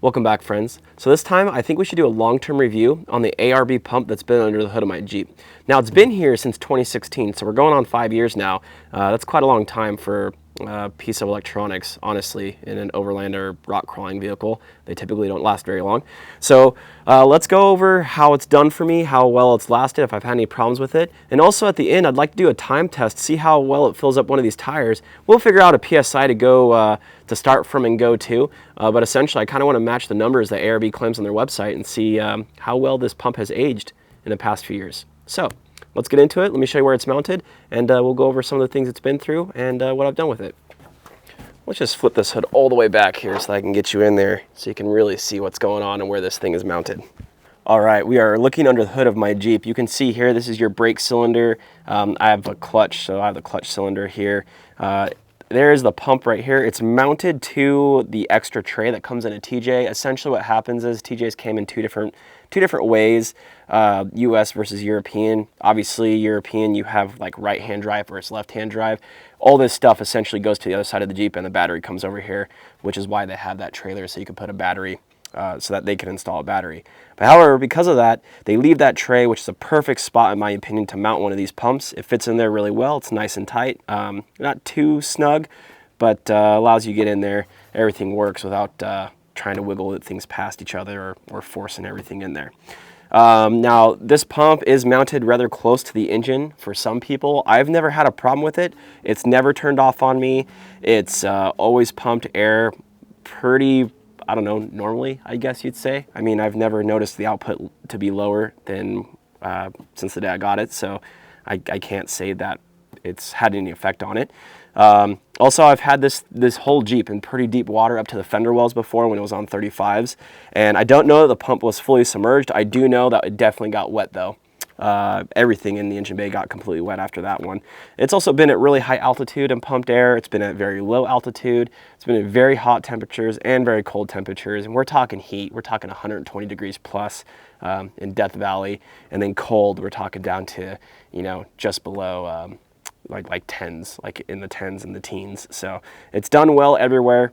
Welcome back, friends. So this time I think we should do a long-term review on the ARB pump that's been under the hood of my Jeep. Now it's been here since 2016, so we're going on 5 years now. That's quite a long time for a piece of electronics, honestly, in an overland or rock crawling vehicle. They typically don't last very long. So let's go over how it's done for me, how well it's lasted, if I've had any problems with it. And also at the end, I'd like to do a time test, see how well it fills up one of these tires. We'll figure out a PSI to go to start from and go to, but essentially I kind of want to match the numbers that ARB claims on their website and see how well this pump has aged in the past few years. So let's get into it. Let me show you where it's mounted, and we'll go over some of the things it's been through and what I've done with it. Let's just flip this hood all the way back here so I can get you in there so you can really see what's going on and where this thing is mounted. All right, we are looking under the hood of my Jeep. You can see here, this is your brake cylinder. I have a clutch, so I have the clutch cylinder here. There's the pump right here. It's mounted to the extra tray that comes in a TJ. Essentially what happens is TJs came in two different ways, US versus European. Obviously European, you have like right-hand drive versus left-hand drive. All this stuff essentially goes to the other side of the Jeep and the battery comes over here, which is why they have that trailer so you can put a battery so that they can install a battery. But however, because of that, they leave that tray, which is a perfect spot in my opinion to mount one of these pumps. It fits in there really well. It's nice and tight, not too snug, but allows you to get in there. Everything works without trying to wiggle things past each other or forcing everything in there. Now this pump is mounted rather close to the engine for some people. I've never had a problem with it. It's never turned off on me. It's always pumped air pretty, I don't know, normally, I guess you'd say. I mean, I've never noticed the output to be lower than since the day I got it, so I can't say that it's had any effect on it. Also, I've had this whole Jeep in pretty deep water up to the fender wells before when it was on 35s, and I don't know that the pump was fully submerged. I do know that it definitely got wet though. Everything in the engine bay got completely wet after that one. It's also been at really high altitude and pumped air. It's been at very low altitude. It's been at very hot temperatures and very cold temperatures. And we're talking heat. We're talking 120 degrees plus in Death Valley. And then cold, we're talking down to, you know, just below like tens, like in the tens and the teens. So it's done well everywhere.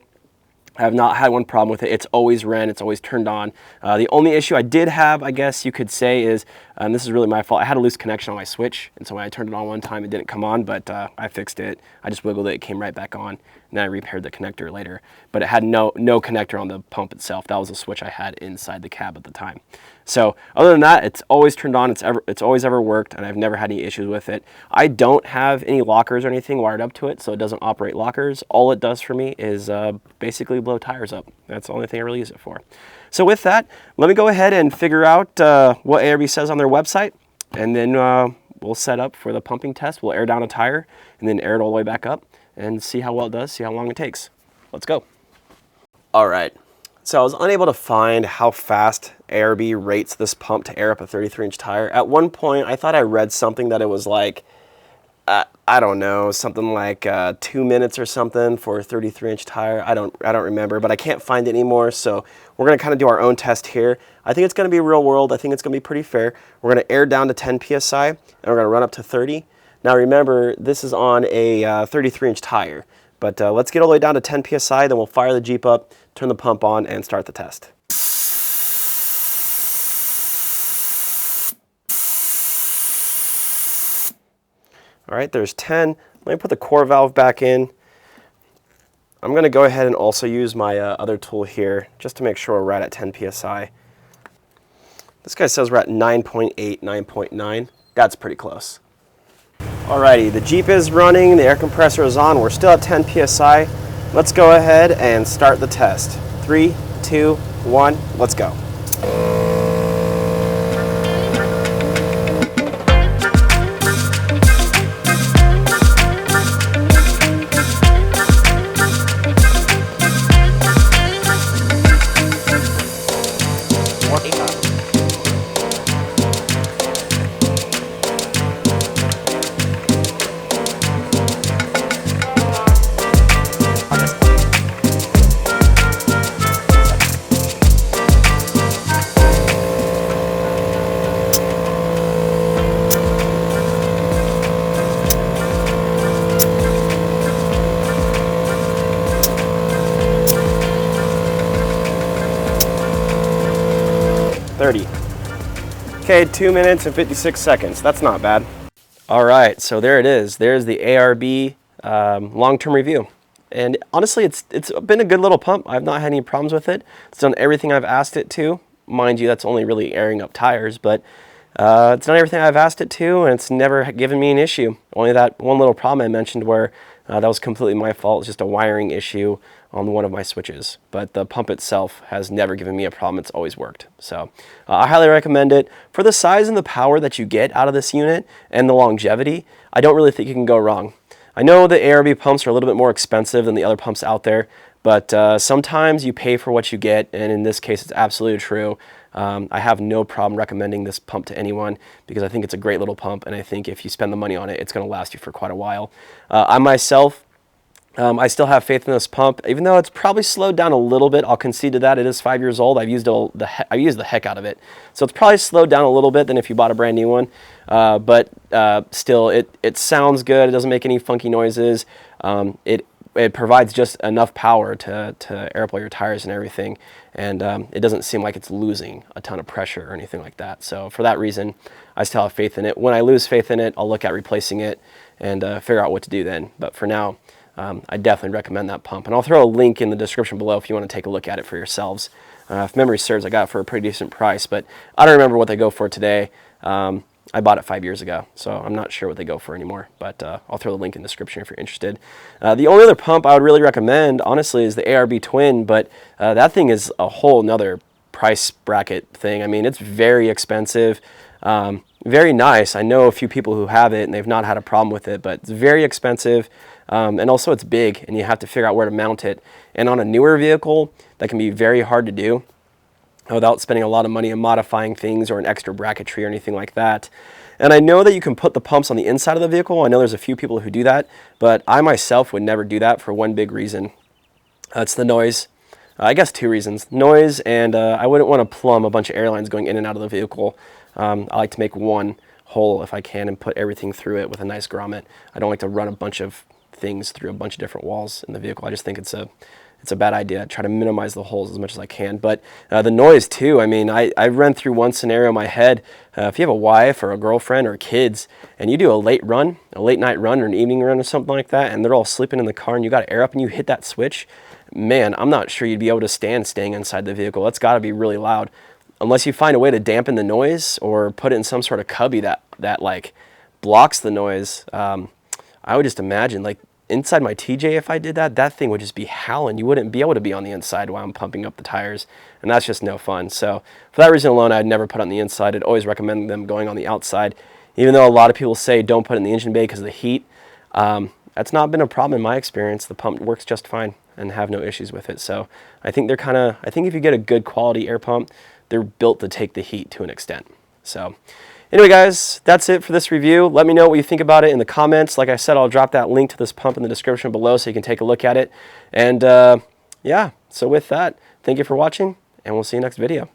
I have not had one problem with it. It's always ran, it's always turned on. The only issue I did have, I guess you could say, is, and this is really my fault, I had a loose connection on my switch, and so when I turned it on one time, it didn't come on, but I fixed it. I just wiggled it, it came right back on, and then I repaired the connector later. But it had no connector on the pump itself. That was a switch I had inside the cab at the time. So other than that, it's always turned on, it's always ever worked, and I've never had any issues with it. I don't have any lockers or anything wired up to it, so it doesn't operate lockers. All it does for me is basically blow tires up. That's the only thing I really use it for. So with that, let me go ahead and figure out what ARB says on their website, and then we'll set up for the pumping test. We'll air down a tire, and then air it all the way back up, and see how well it does, see how long it takes. Let's go. All right. So I was unable to find how fast ARB rates this pump to air up a 33-inch tire. At one point, I thought I read something that it was like, I don't know, something like 2 minutes or something for a 33-inch tire. I don't remember, but I can't find it anymore. So we're going to kind of do our own test here. I think it's going to be real world. I think it's going to be pretty fair. We're going to air down to 10 PSI, and we're going to run up to 30. Now remember, this is on a 33-inch tire. But let's get all the way down to 10 PSI, then we'll fire the Jeep up, turn the pump on, and start the test. All right, there's 10. Let me put the core valve back in. I'm going to go ahead and also use my other tool here, just to make sure we're right at 10 PSI. This guy says we're at 9.8, 9.9. That's pretty close. Alrighty, the Jeep is running, the air compressor is on, we're still at 10 PSI. Let's go ahead and start the test. 3, 2, 1, let's go. 30. Okay, 2 minutes and 56 seconds. That's not bad. All right, so there it is. There's the ARB long-term review. And honestly, it's been a good little pump. I've not had any problems with it. It's done everything I've asked it to. Mind you, that's only really airing up tires, but it's done everything I've asked it to, and it's never given me an issue. Only that one little problem I mentioned where that was completely my fault. It's just a wiring issue on one of my switches. But the pump itself has never given me a problem. It's always worked. So I highly recommend it. For the size and the power that you get out of this unit and the longevity, I don't really think you can go wrong. I know the ARB pumps are a little bit more expensive than the other pumps out there, but sometimes you pay for what you get, and in this case it's absolutely true. I have no problem recommending this pump to anyone because I think it's a great little pump, and I think if you spend the money on it, it's going to last you for quite a while. I myself, I still have faith in this pump, even though it's probably slowed down a little bit. I'll concede to that. It is 5 years old. I've used the heck out of it, so it's probably slowed down a little bit than if you bought a brand new one. But still, it sounds good. It doesn't make any funky noises. It provides just enough power to air up all your tires and everything, and it doesn't seem like it's losing a ton of pressure or anything like that. So for that reason, I still have faith in it. When I lose faith in it, I'll look at replacing it and figure out what to do then. But for now, I definitely recommend that pump. And I'll throw a link in the description below if you want to take a look at it for yourselves. If memory serves, I got it for a pretty decent price, but I don't remember what they go for today. I bought it 5 years ago, so I'm not sure what they go for anymore, but I'll throw the link in the description if you're interested. The only other pump I would really recommend, honestly, is the ARB Twin, but that thing is a whole nother price bracket thing. I mean, it's very expensive, very nice. I know a few people who have it, and they've not had a problem with it, but it's very expensive, and also it's big, and you have to figure out where to mount it. And on a newer vehicle, that can be very hard to do without spending a lot of money on modifying things or an extra bracketry or anything like that. And I know that you can put the pumps on the inside of the vehicle. I know there's a few people who do that, but I myself would never do that for one big reason. It's the noise. I guess two reasons. Noise, and I wouldn't want to plumb a bunch of airlines going in and out of the vehicle. I like to make one hole if I can and put everything through it with a nice grommet. I don't like to run a bunch of things through a bunch of different walls in the vehicle. I just think it's a bad idea. I try to minimize the holes as much as I can. But the noise too, I mean, I ran through one scenario in my head. If you have a wife or a girlfriend or kids and you do a late night run or an evening run or something like that, and they're all sleeping in the car and you got to air up and you hit that switch, man, I'm not sure you'd be able to stand staying inside the vehicle. That's got to be really loud. Unless you find a way to dampen the noise or put it in some sort of cubby that like blocks the noise. I would just imagine, like, inside my TJ, if I did that, that thing would just be howling. You wouldn't be able to be on the inside while I'm pumping up the tires, and that's just no fun. So for that reason alone, I'd never put it on the inside. I'd always recommend them going on the outside, even though a lot of people say don't put it in the engine bay because of the heat. That's not been a problem in my experience. The pump works just fine and have no issues with it. So I think I think if you get a good quality air pump, they're built to take the heat to an extent. So anyway, guys, that's it for this review. Let me know what you think about it in the comments. Like I said, I'll drop that link to this pump in the description below so you can take a look at it. And yeah, so with that, thank you for watching, and we'll see you next video.